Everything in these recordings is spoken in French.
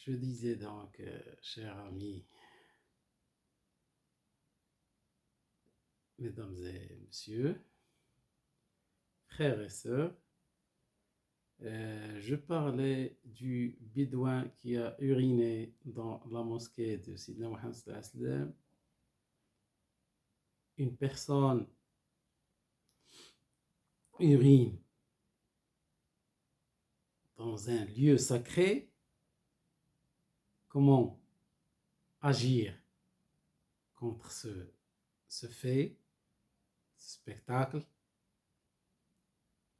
Je disais donc, chers amis, mesdames et messieurs, frères et sœurs, je parlais du bédouin qui a uriné dans la mosquée de Sidna Mohammed sallallahu alayhi wa sallam. Une personne urine dans un lieu sacré. Comment agir contre ce fait, ce spectacle?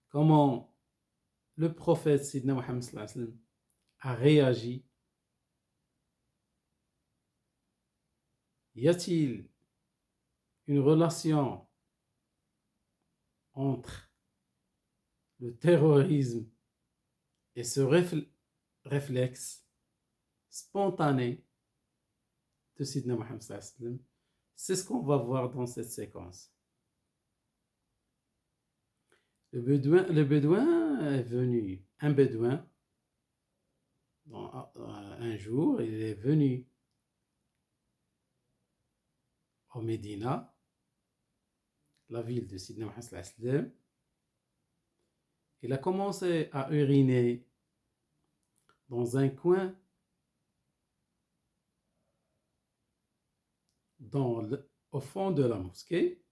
Comment le prophète Sidna Mohammed sallallahu alayhi wa sallam a réagi? Y a-t-il une relation entre le terrorisme et ce réflexe spontané de Sidna Mohammed sallallahu alayhi wa sallam? C'est ce qu'on va voir dans cette séquence. Le bédouin est venu, un bédouin, un jour, il est venu au Médina, la ville de Sidna Mohammed sallallahu alayhi wa sallam. Il a commencé à uriner dans un coin au fond de la mosquée.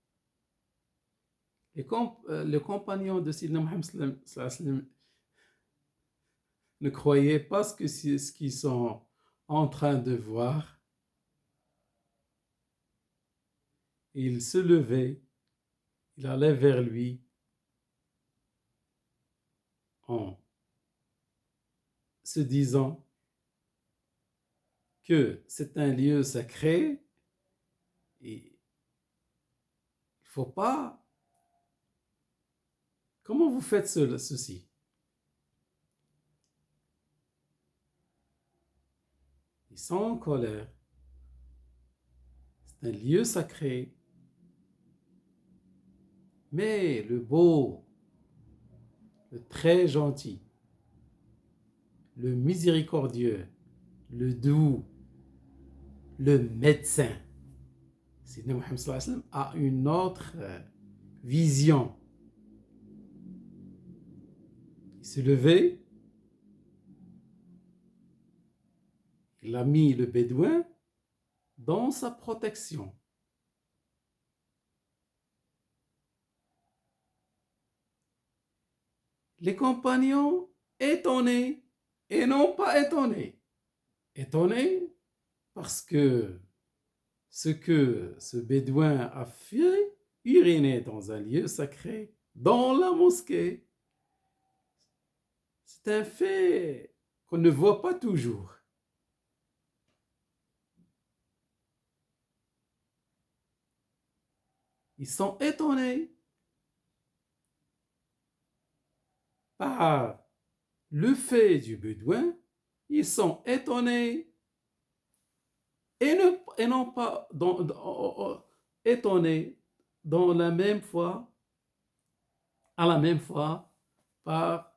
Et le compagnon de Sidna Mohammed sallallahu alayhi wa sallam ne croyait pas ce qu'ils sont en train de voir. Il se levait, il allait vers lui en se disant que c'est un lieu sacré et il ne faut pas. Comment vous faites ceci? Ils sont en colère. C'est un lieu sacré. Mais le beau, le très gentil, le miséricordieux, le doux, le médecin, Sidna Mohammed sallallahu alayhi wa sallam a une autre vision. Il s'est levé, il a mis le bédouin dans sa protection. Les compagnons étonnés et non pas étonnés. Étonnés parce que ce bédouin a fait, uriner dans un lieu sacré, dans la mosquée, c'est un fait qu'on ne voit pas toujours. Ils sont étonnés par le fait du bédouin, ils sont étonnés et non pas étonnés à la même fois par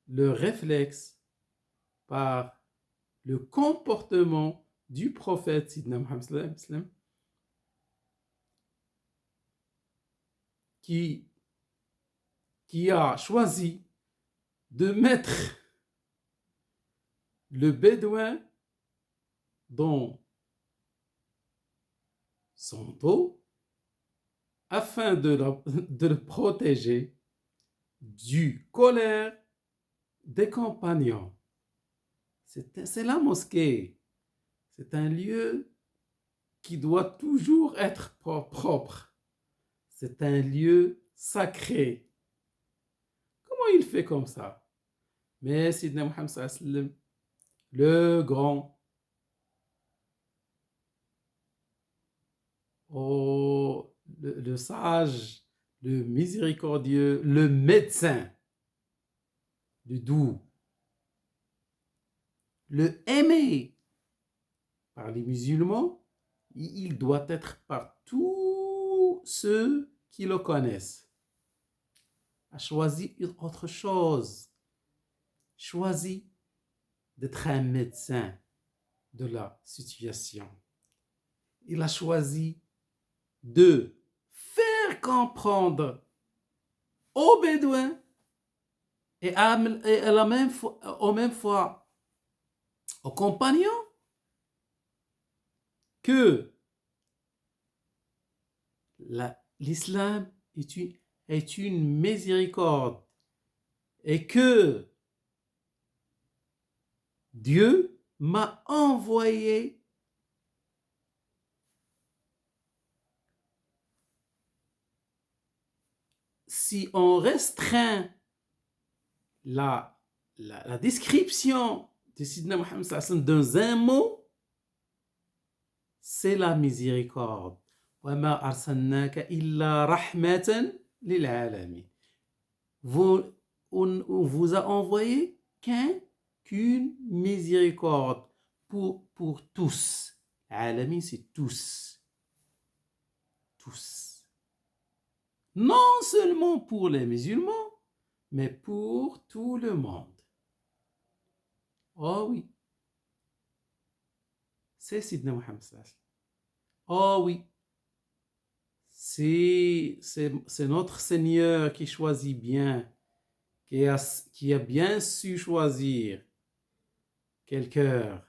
le réflexe, par le comportement du prophète Sidna Mohammed sallallahu alayhi wa sallam qui a choisi de mettre le bédouin dans son dos afin de le protéger du colère des compagnons. C'est la mosquée. C'est un lieu qui doit toujours être propre. C'est un lieu sacré. Comment il fait comme ça? Mais Sidna Mohammed sallallahu alayhi wa sallam, le grand, le sage, le miséricordieux, le médecin, le doux, le aimé par les musulmans, il doit être par tous ceux qui le connaissent. A choisi autre chose. Choisi d'être un médecin, de la situation. Il a choisi de faire comprendre aux Bédouins et à la même fois, aux compagnons que l'islam est une miséricorde et que Dieu m'a envoyé si on restreint la description de Sidna Mohammed dans un mot, c'est la miséricorde. وَمَا أَرْسَلْنَاكَ إِلَّا رَحْمَةً لِلْعَالَمِينَ. On vous a envoyé qu'une miséricorde pour tous. Alamin, c'est tous. Tous. Non seulement pour les musulmans, mais pour tout le monde. Oh oui. C'est Sidna Mohammed. Oh oui. C'est notre Seigneur qui choisit bien, qui a bien su choisir quel cœur,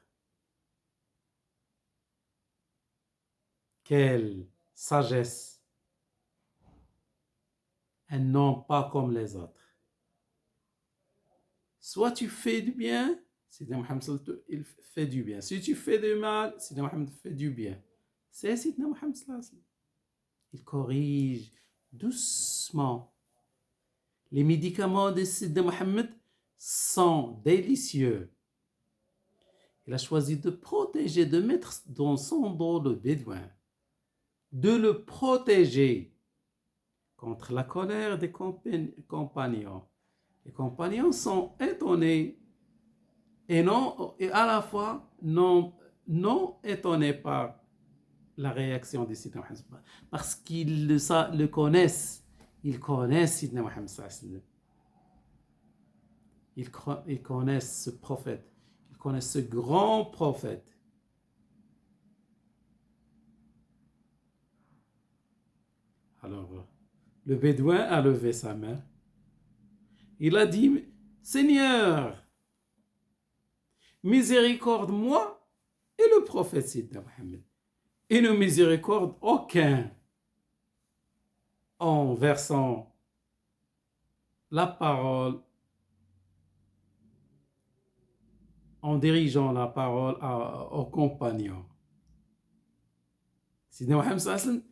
quelle sagesse, et non pas comme les autres. Soit tu fais du bien, Sidna Mohammed il fait du bien. Si tu fais du mal, Sidna Mohammed fait du bien. C'est Sidna Mohammed. Il corrige doucement. Les médicaments de Sidna Mohammed sont délicieux. Il a choisi de protéger, de mettre dans son dos le bédouin, de le protéger contre la colère des compagnons. Les compagnons sont étonnés et à la fois non étonnés par la réaction de Sidna Mohammed parce qu'ils le connaissent. Ils connaissent Sidna Mohammed. Ils connaissent ce prophète. Ils connaissent ce grand prophète. Alors, le bédouin a levé sa main. Il a dit, Seigneur, miséricorde-moi et le prophète Sidna Mohammed. Et ne miséricorde aucun en versant la parole, en dirigeant la parole aux compagnons. Sidna Mohammed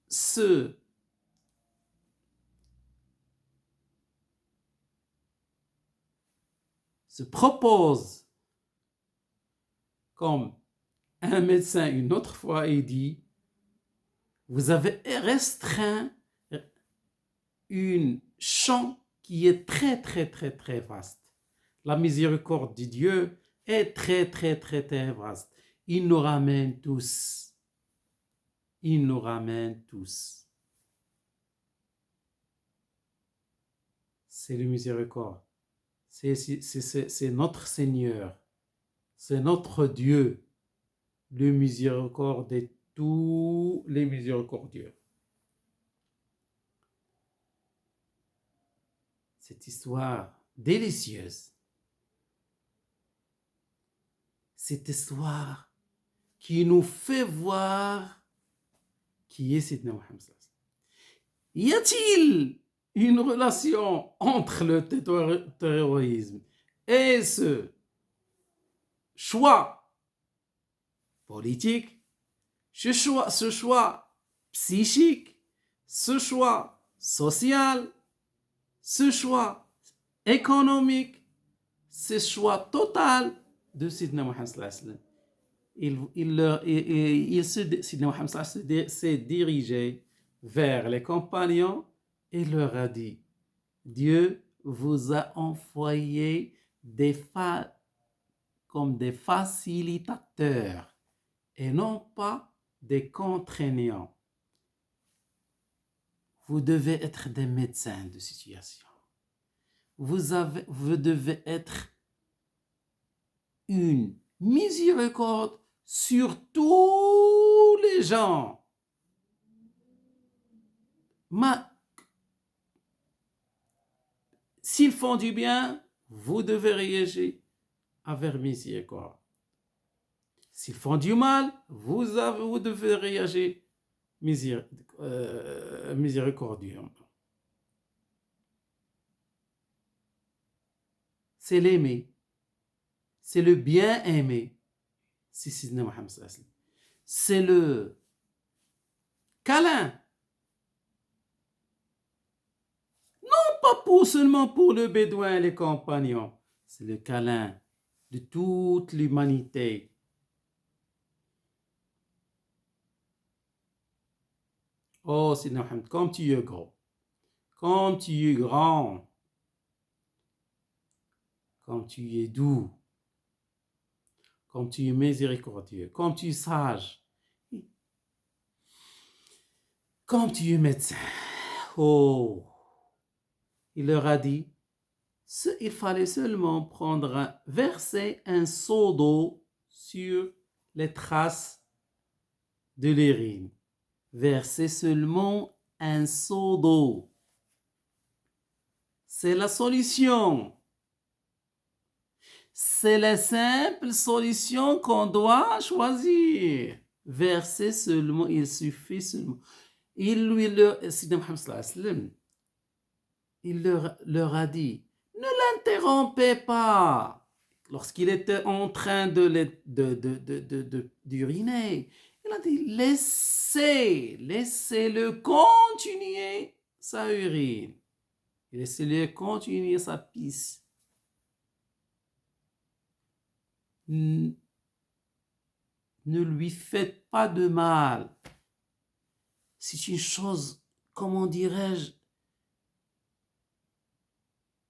se propose comme un médecin une autre fois et dit, vous avez restreint un champ qui est très, très, très, très vaste. La miséricorde de Dieu est très, très, très, très vaste. Il nous ramène tous. Il nous ramène tous. C'est le miséricorde. C'est notre Seigneur. C'est notre Dieu. Le miséricorde de tous les miséricordieux. Cette histoire délicieuse. Cette histoire qui nous fait voir qui est Sidna Mohammed. Y a-t-il une relation entre le terrorisme et ce choix politique, ce choix psychique, ce choix social, ce choix économique, ce choix total de Sidna Mohammed. Sidna Mohammed s'est dirigé vers les compagnons et leur a dit, Dieu vous a envoyé comme des facilitateurs et non pas des contraignants. Vous devez être des médecins de situation. Vous devez être une miséricorde sur tous les gens. S'ils font du bien, vous devez réagir avec miséricorde. S'ils font du mal, vous devez réagir miséricordieusement. C'est l'aimer. C'est le bien aimer. C'est Sidna Mohammed sallallahu alayhi wa sallam. C'est le câlin. Pas seulement pour le bédouin et les compagnons. C'est le câlin de toute l'humanité. Oh, Sidna Mohammed, comme tu es gros, comme tu es grand, comme tu es doux, comme tu es miséricordieux, comme tu es sage, comme tu es médecin. Oh, il leur a dit, il fallait seulement verser un seau d'eau sur les traces de l'urine. Verser seulement un seau d'eau. C'est la solution. C'est la simple solution qu'on doit choisir. Verser seulement, il suffit seulement. Sidna Mohammed sallallahu alayhi wa sallam, il leur a dit, ne l'interrompez pas. Lorsqu'il était en train d'uriner, il a dit, laissez-le continuer sa urine. Laissez-le continuer sa pisse. Ne lui faites pas de mal. C'est une chose, comment dirais-je,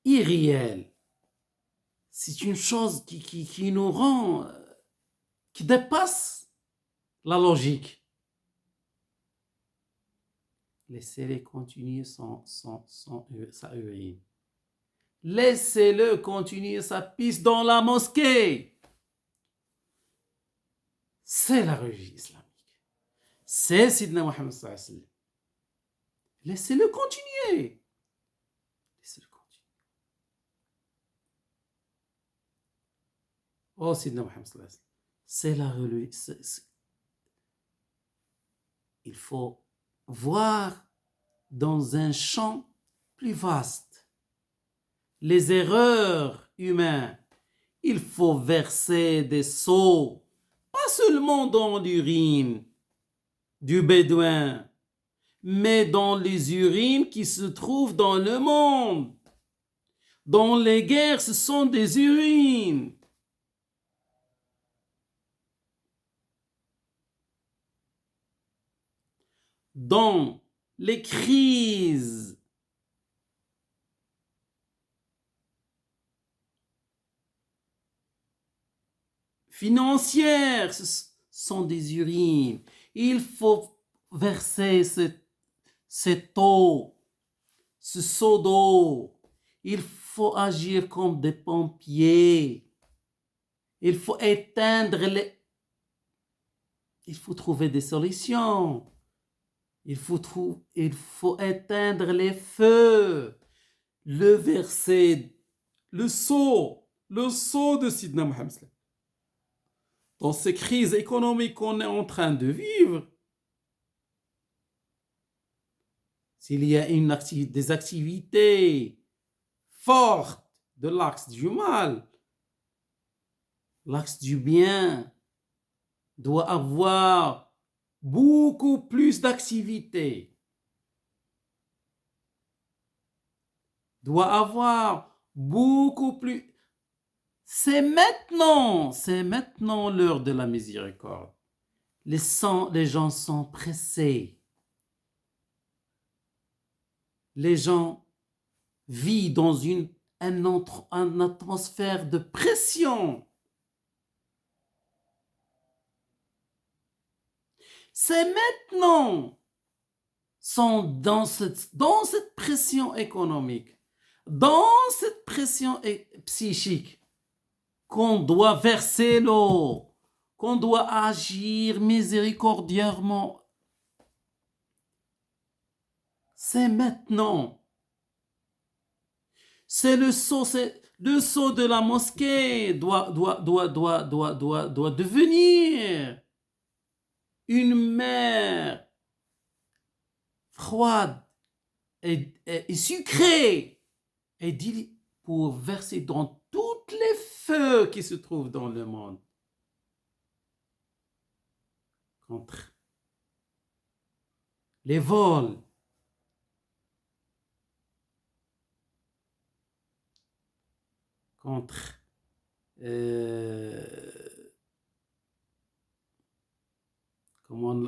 irréelle. C'est une chose qui nous rend, qui dépasse la logique. Laissez-le continuer sa urine. Laissez-le continuer sa pisse dans la mosquée. C'est la religion islamique. C'est Sidna Mohammed sallallahu alayhi wa sallam. Laissez-le continuer. Laissez-le continuer. Oh, Sidna Mohammed sallallahu alayhi wa sallam. C'est la religion. Il faut voir dans un champ plus vaste les erreurs humaines. Il faut verser des seaux, pas seulement dans l'urine du bédouin, mais dans les urines qui se trouvent dans le monde. Dans les guerres, ce sont des urines. Dans les crises financières, ce sont des urines. Il faut verser cette eau, ce seau d'eau. Il faut agir comme des pompiers. Il faut il faut trouver des solutions. Il faut éteindre les feux. Le verset, le seau de Sidna Mohammed. Dans ces crises économiques qu'on est en train de vivre, s'il y a des activités fortes de l'axe du mal, l'axe du bien doit avoir beaucoup plus d'activités. Doit avoir beaucoup plus. C'est maintenant l'heure de la miséricorde. Les gens sont pressés. Les gens vivent dans une atmosphère de pression. C'est maintenant dans cette pression économique, dans cette pression psychique, qu'on doit verser l'eau, qu'on doit agir miséricordieusement. C'est maintenant. C'est le sceau de la mosquée doit devenir une mer froide et sucrée et pour verser dans toutes les feux qui se trouvent dans le monde contre les vols, contre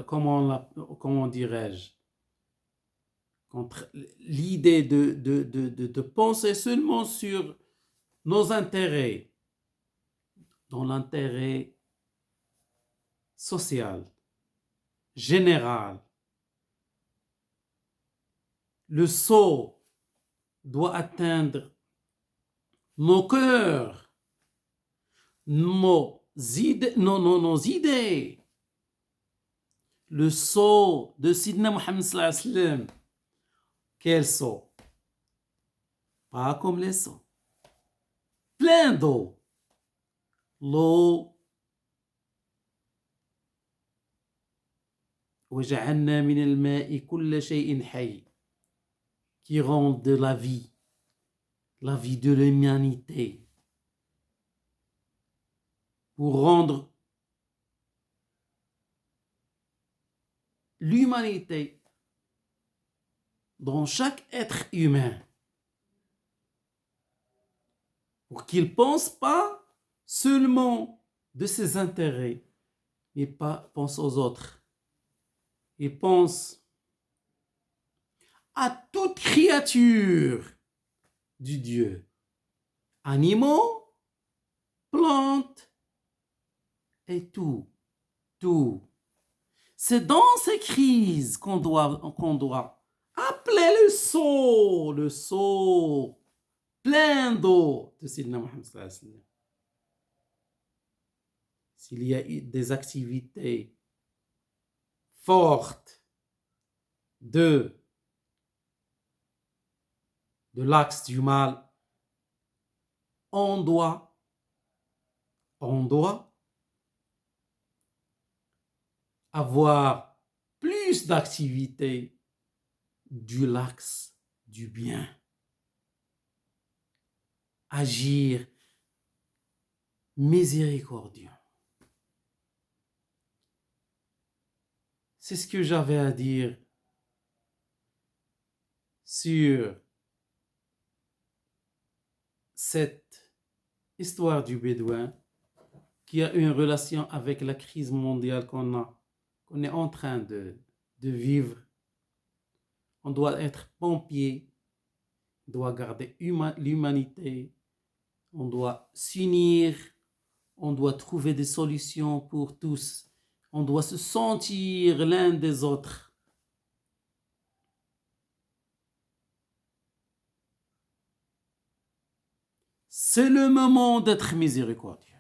comment dirais-je, contre l'idée de penser seulement sur nos intérêts, dans l'intérêt social, général. Le sceau doit atteindre nos cœurs, nos idées. Le sceau de Sidna Mohammed sallallahu alayhi wa sallam. Quel sceau? Pas comme les sceaux. Plein d'eau. L'eau. وجعلنا من الماء كل شيء حي. Qui rend de la vie de l'humanité. Pour rendre l'humanité dans chaque être humain. Pour qu'il ne pense pas seulement de ses intérêts, mais pense aux autres. Il pense à toute créature du Dieu. Animaux, plantes et tout. C'est dans ces crises qu'on doit appeler le seau plein d'eau de Sidna Mohammed sallallahu alayhi wa sallam. S'il y a des activités fortes de l'axe du mal, on doit avoir plus d'activités du l'axe du bien. Agir miséricordieux. C'est ce que j'avais à dire sur cette histoire du Bédouin qui a une relation avec la crise mondiale qu'on est en train de vivre. On doit être pompier, on doit garder l'humanité, on doit s'unir, on doit trouver des solutions pour tous, on doit se sentir l'un des autres. C'est le moment d'être miséricordieux.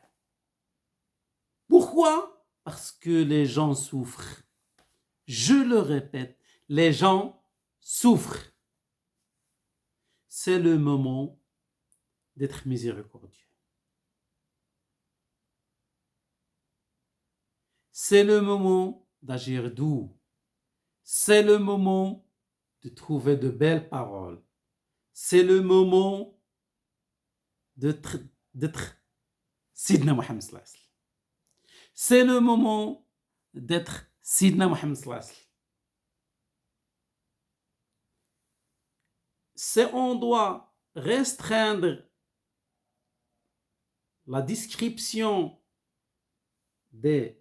Pourquoi? Parce que les gens souffrent. Je le répète, les gens souffrent. C'est le moment d'être miséricordieux. C'est le moment d'agir doux. C'est le moment de trouver de belles paroles. C'est le moment d'être Sidna Mohammed sallallahu alayhi wa sallam. C'est le moment d'être Sidna Mohammed sallallahu alayhi wa sallam. On doit restreindre la description de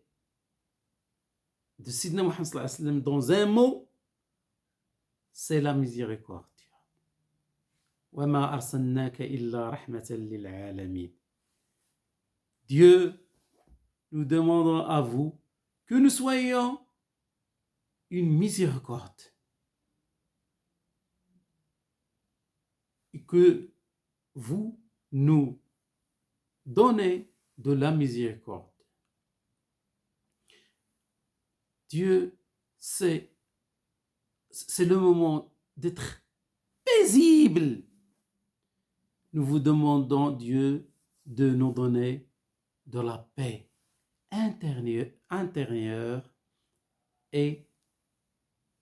Sidna Mohammed sallallahu alayhi wa sallam dans un mot, c'est la miséricorde. وَمَا أَرْسَلْنَاكَ إِلَّا رَحْمَةً لِلْعَالَمِينَ. Dieu, nous demandons à vous que nous soyons une miséricorde et que vous nous donnez de la miséricorde. Dieu, c'est le moment d'être paisible. Nous vous demandons, Dieu, de nous donner de la paix intérieure et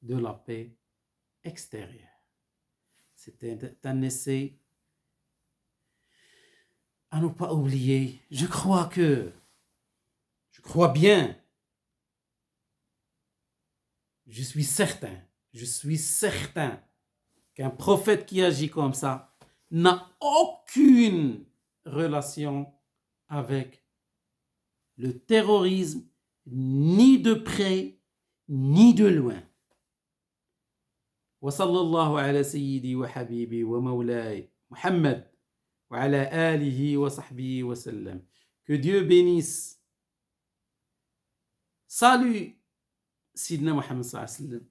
de la paix extérieure. C'était un essai à ne pas oublier. Je crois bien, je suis certain qu'un prophète qui agit comme ça n'a aucune relation avec le terrorisme, ni de près, ni de loin. وصلى الله على سيدي وحبيبي ومولاي محمد وعلى آله وصحبه وسلم. Que Dieu bénisse. Salut Sidna Muhammad sallallahu alayhi wa sallam.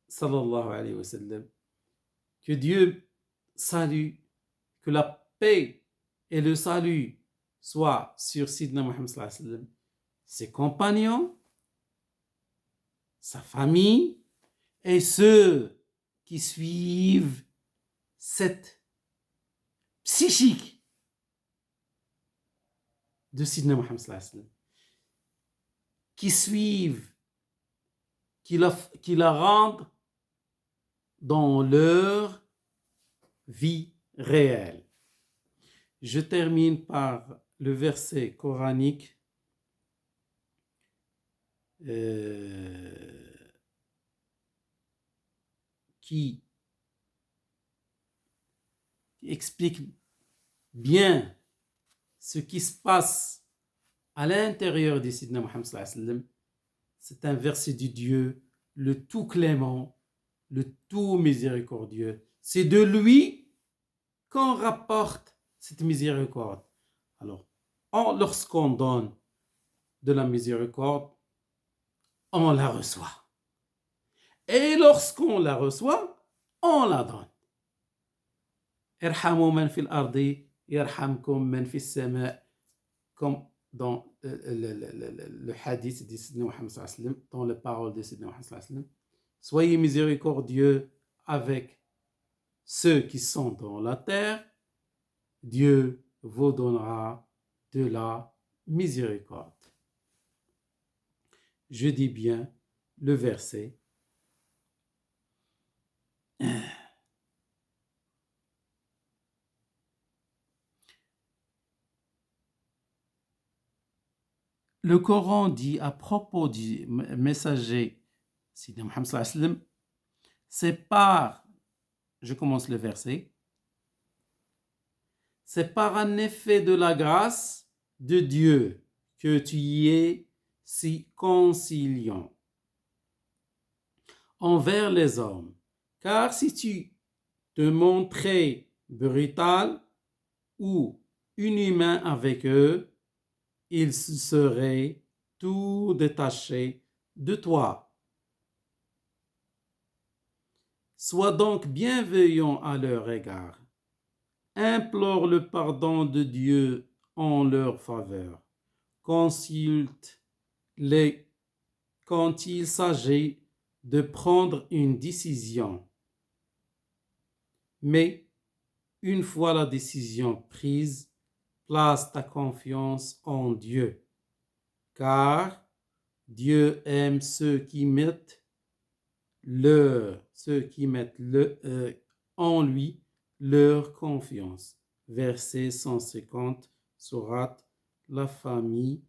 Sallallahu alayhi wa sallam. Que Dieu salue, que la paix et le salut soient sur Sidna Muhammad sallallahu alayhi wa sallam, ses compagnons, sa famille et ceux qui suivent cette psychique de Sidna Muhammad sallallahu alayhi wa sallam, qui suivent, qui la rendent dans leur vie réelle. Je termine par le verset coranique qui explique bien ce qui se passe à l'intérieur du Sidna Muhammad sallallahu alayhi wa sallam. C'est un verset du Dieu, le tout clément, le tout miséricordieux. C'est de lui qu'on rapporte cette miséricorde. Alors, lorsqu'on donne de la miséricorde, on la reçoit. Et lorsqu'on la reçoit, on la donne. Irhamu man fil ardi, yarhamkum man fis sama', comme dans le hadith de Sidna Muhammad sallallahu alayhi wa sallam, dans les paroles de Sidna Muhammad sallallahu alayhi wa sallam. Soyez miséricordieux avec ceux qui sont dans la terre, Dieu vous donnera de la miséricorde. Je dis bien le verset. Le Coran dit à propos du messager Sidna Muhammad sallallahu alayhi wa sallam, c'est par, je commence le verset, c'est par un effet de la grâce de Dieu que tu y es si conciliant envers les hommes. Car si tu te montrais brutal ou inhumain avec eux, ils seraient tout détachés de toi. Sois donc bienveillant à leur égard. Implore le pardon de Dieu en leur faveur. Consulte-les quand il s'agit de prendre une décision. Mais une fois la décision prise, place ta confiance en Dieu, car Dieu aime ceux qui mettent en lui leur confiance. Verset 150, sourate La famille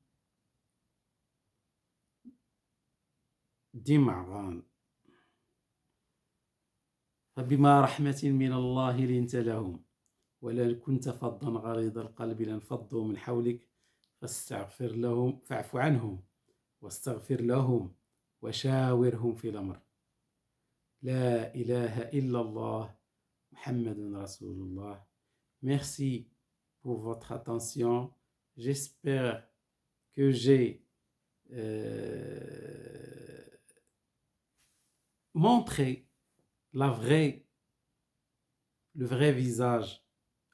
d'Imran. فبما رحمة من الله لنت لهم ولو كنت فظا غليظ القلب لانفضوا من حولك فاعف عنهم واستغفر لهم وشاورهم في الأمر لا إله إلا الله محمد رسول الله. Merci pour votre attention. J'espère que j'ai montré le vrai visage,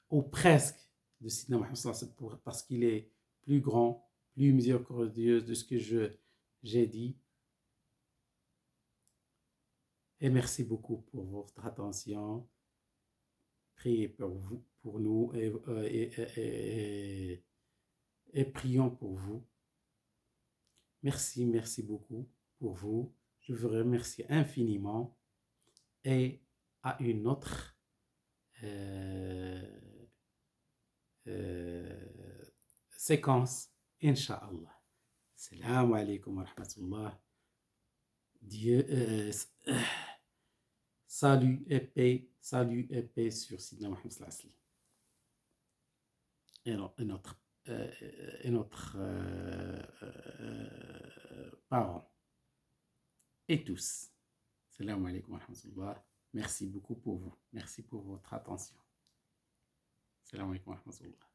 ou presque, de Sidna Mohammed sallallahu alayhi wa sallam, parce qu'il est plus grand, plus miséricordieux de ce que j'ai dit. Et merci beaucoup pour votre attention. Priez pour nous et prions pour vous. Merci beaucoup pour vous. Je vous remercie infiniment et à une autre séquence, Inch'Allah. Salam alaikum wa rahmatullah. Dieu, salut et paix sur Sidna Mohammed sallallahu alayhi wa sallam et notre parents et tous. Salam alaikum wa rahmatullah. Merci beaucoup pour vous. Merci pour votre attention. Salam alaikum wa rahmatullah.